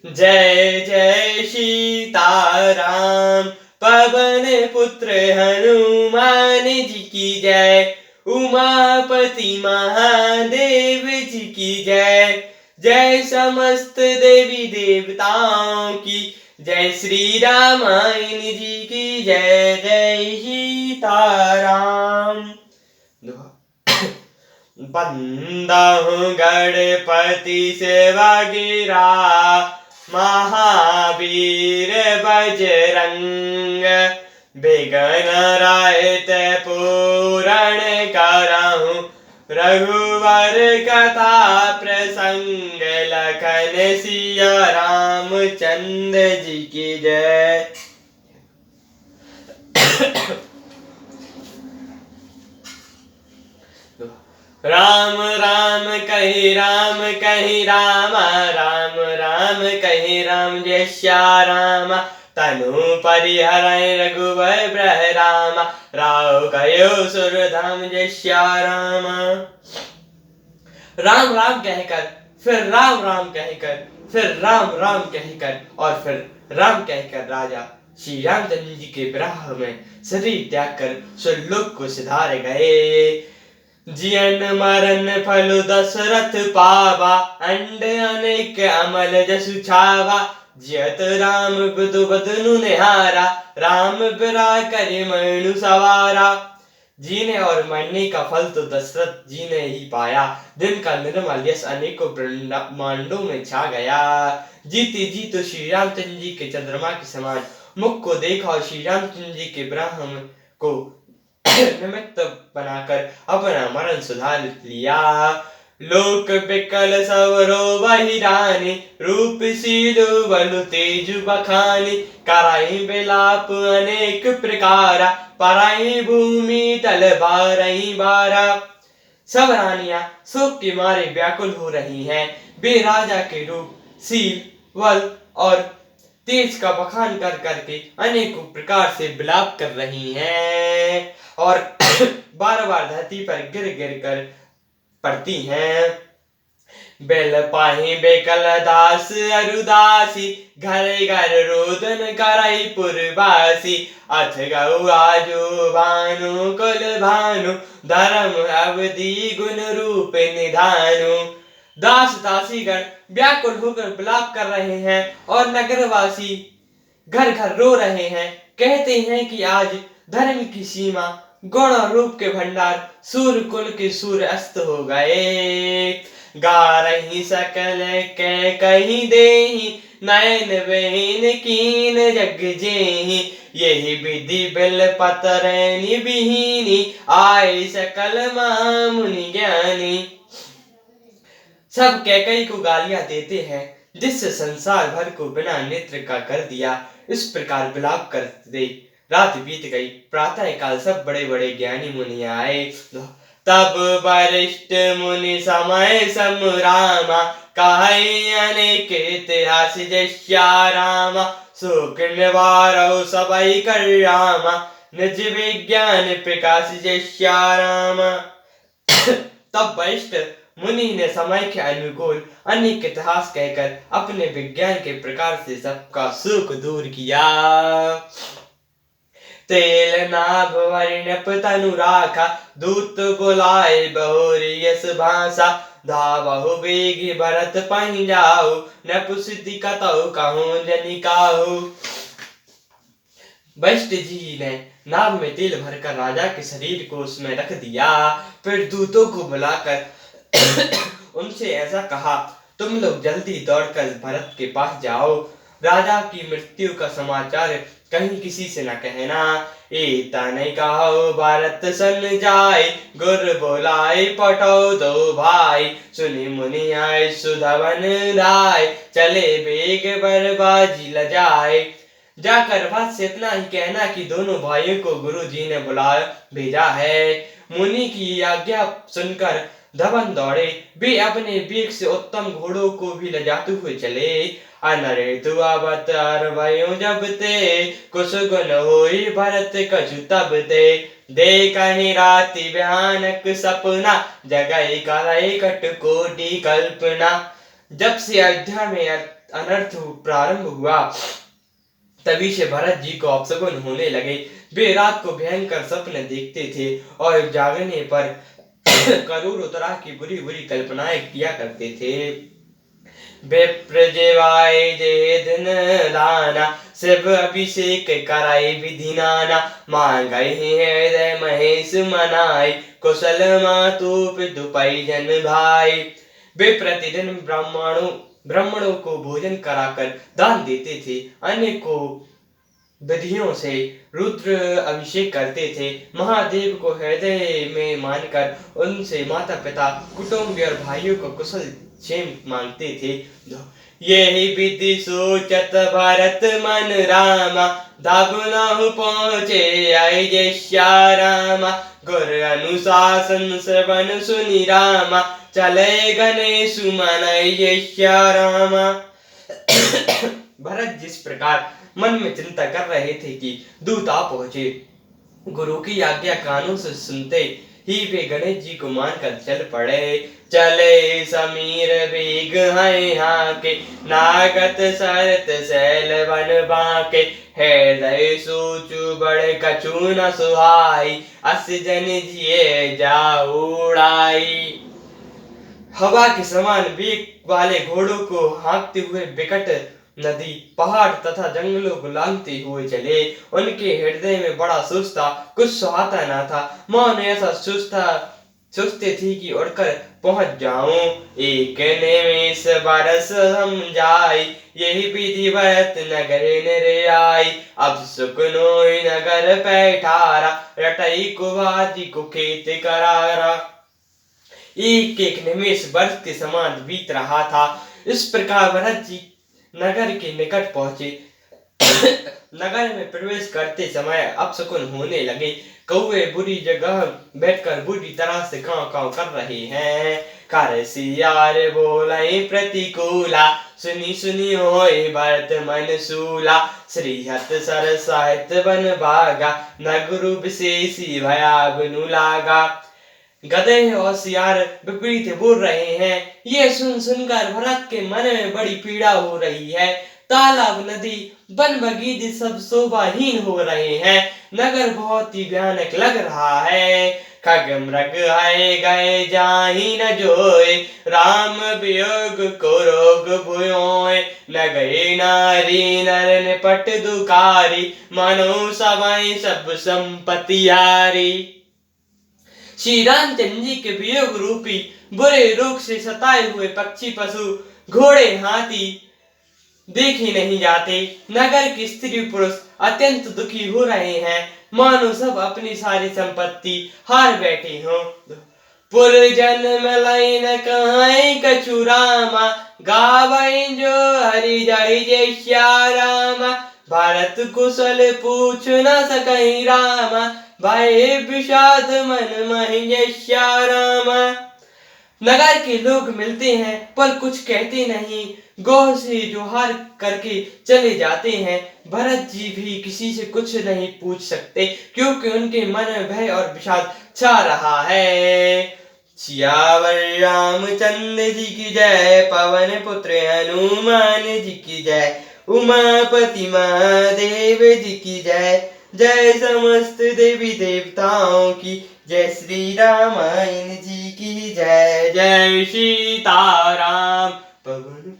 जय जय सीताराम। पवन पुत्र हनुमान जी की जय। उमापति महादेव जी की जय। जय समस्त देवी देवताओं की जय। श्री रामायण जी की जय। जय सीताराम। बंदहु गणपति सेवा गिरा महावीर बजरंग। बिघ्न रहित पूरण करहु रघुवर कथा प्रसंग। लखन सिया रामचंद्र जी की जय। राम राम कहि राम कहि राम। राम राम कहि राम। जय श्या राम। तनु परिहरै रघुवर बृहराम। राव कयो सुरधाम। जय श्या राम। राम राम कहकर फिर राम राम कहकर फिर राम राम कहकर और फिर राम कहकर राजा श्री रामचंद्र जी के विरह में शरीर त्याग कर स्वर्गलोक को सिधार गए। जियन मरन फल दशरथ पावा। अंड अनेक अमल जसु छावा। जियत राम बुधु बदनु निहारा। राम बिरा करि मनु सवारा। जीने और मरने का फल तो दशरथ जी ने ही पाया। दिन का निर्मल यश अनेकों ब्रह्मांडों में छा गया। जीते जी तो श्री रामचंद्र जी के चंद्रमा के समान मुख को देखा और श्री रामचंद्र जी के ब्रह्म को निमित्त बनाकर अपना मरण सुधार लिया। लोक बिकल सवरो वही रानी। रूप सीलु बलु तेजु बखानी। कराई बिलाप अनेक प्रकारा। पराई भूमि तल बारही बारा। सब रानियां शोक के मारे व्याकुल हो रही हैं। वे राजा के रूप शील बल और तेज का बखान कर करके अनेकों प्रकार से विलाप कर रही हैं और बार बार धरती पर गिर गिर कर पड़ती हैं। बेल पाही बेकल दास अरुदासी। घर घर रोदन कराई पुरवासी। अथ गौ आजो भानु कुल भानु। धर्म अवधि गुण रूप निधानु। दास दासीगण व्याकुल होकर विलाप कर रहे हैं और नगरवासी घर घर रो रहे हैं। कहते हैं कि आज धर्म की सीमा गुण और रूप के भंडार सूर्य कुल के सूर्य अस्त हो गए। गा रही सकल के कहीं देही। नयन बहन कीन जग जेही। यही विधि बिल पतरैनी बिहीनी। आए सकल मुनि ज्ञानी। सब कैकई को गालियां देते हैं जिससे संसार भर को बिना नेत्र का कर दिया। इस प्रकार विलाप करते रात बीत गई। प्रातः काल सब बड़े बड़े ज्ञानी मुनि आए। तब वरिष्ठ मुनि समय समरामा। कहे अनेक इतिहास जय श्या रामा। शोक निवारौ सबई कर रामा। निज विज्ञान प्रकाश जय श्या रामा। तब वरिष्ठ मुनि ने समय के अनुकूल अनेक इतिहास कहकर अपने विज्ञान के प्रकार से सबका सुख दूर किया। तेल नाभ वर्णप तनु राखा। दूत बुलाए बहुरी यस भाषा। धावहु बेगी भरत पहि जाहु। नपुसिद्धि कतहु कहूँ जनि काहू। वशिष्ठ जी ने नाभ में तेल भरकर राजा के शरीर को उसमें रख दिया। फिर दूतों को बुलाकर उनसे ऐसा कहा, तुम लोग जल्दी दौड़कर भरत के पास जाओ। राजा की मृत्यु का समाचार कहीं किसी से न कहना। तने कहो भरत सन जाए। गुर बोलाए पटो दो भाई। सुनि मुनि आए सुधवन राय। चले बेग बरबाजी लजाए। जाकर भक्त से इतना ही कहना कि दोनों भाइयों को गुरु जी ने बुला भेजा है। मुनि की आज्ञा सुनकर धवन दौड़े। वे अपने वेग से उत्तम घोड़ों को भी लजाते हुए चले। अनरे तुआ बतर भयो जब ते। कुछ गुण होई भरत कछु तब ते। देखहि राति भयानक सपना। जगहि करई कट कोटि कल्पना। जब से अयोध्या में अनर्थ प्रारंभ हुआ, तभी से भरत जी को अपशकुन होने लगे। वे रात को भयंकर सपने देखते थे और जागने पर करोड़ों तरह की बुरी बुरी कल्पनाएं किया करते थे। विप्रजेवाय जे दिन दाना, शिव अभिषेक कराए विधि नाना, मांगई हृदय महेश मनाई, कुशल मातु पितु परिजन भाई। वे प्रतिदिन ब्राह्मणों को भोजन कराकर दान देते थे, अन्य को विधियों से रुद्र अभिषेक करते थे, महादेव को हृदय में मानकर उनसे माता पिता कुटुंब और भाइयों को कुशल क्षेम मांगते थे। यही विधि सोचत भरत मन रामा, दाबुनाहु पहुँचे आई जय रामा, गुर अनुशासन श्रवण सुनि रामा, चले गणेश मनई जय रामा। भरत जिस प्रकार मन में चिंता कर रहे थे कि दूत आ पहुंचे, गुरु की आज्ञा कानों से सुनते ही वे गणेश जी को मानकर चल पड़े। चले समीर वेग हैं हाके, नागत सरत शैल वन बाके, हृदय सोचु बड़ कछु न सुहाई, अस जन जिए जाऊड़ाई। हवा के समान वेग वाले घोड़ों को हाँकते हुए विकट नदी, पहाड़ तथा जंगलों को लांघते हुए चले। उनके हृदय में बड़ा सुस्ता, कुछ सुहाता न था। मानो ऐसा सोचते थे कि उड़कर पहुंच जाऊं। एक निमेष बरस समझाई, यही विधि भरत नगर निरे आई, अब सुकनोई नगर पैठारा, रटई कुवाजी को खेत करारा। एक एक निमेष वर्ष के समान बीत रहा था। इस प्रकार भरत जी नगर के निकट पहुंचे। नगर में प्रवेश करते समय अपशकुन होने लगे। कौवे बुरी जगह बैठकर बुरी तरह से कांव कांव कर रहे हैं। कर सियार बोले प्रतिकूला, सुनी सुनी होए भरत मन सूला, श्रीहत सर साहित्य बन भागा, न गुरु विशेषी भया बिनु लागा। गधे और सियार विपरीत बोल रहे हैं। ये सुन सुनकर भरत के मन में बड़ी पीड़ा हो रही है। तालाब, नदी, वन बगीचे सब शोभाहीन हो रहे हैं। नगर बहुत ही भयानक लग रहा है। खग मृग आए गए जाहि न जोए, राम वियोग को रोग भुयोए, न गए नारी नर निपट दुकारी, मनो सवाई सब संपत्ति हारी। श्री रामचंद्र जी के वियोग रूपी बुरे रोग से सताए हुए पक्षी, पशु, घोड़े, हाथी देखे नहीं जाते। नगर की स्त्री पुरुष अत्यंत दुखी हो रहे हैं, मानो सब अपनी सारी संपत्ति हार बैठे हों। पुरजन मलाई न कहाई कछु रामा, गावई जो हरि जय जय रामा, भारत कुशल पूछ न सकई रामा, भय विषाद मन महि जय रामा। नगर के लोग मिलते हैं पर कुछ कहते नहीं, गौर से जोहार करके चले जाते हैं। भरत जी भी किसी से कुछ नहीं पूछ सकते, क्योंकि उनके मन में भय और विषाद छा रहा है। सियावर रामचंद्र जी की जय, पवन पुत्र हनुमान जी की जय, उमापति महादेव जी की जय, जय समस्त देवी देवताओं की जय, श्री रामायण जी की जय, जय सीताराम। पवन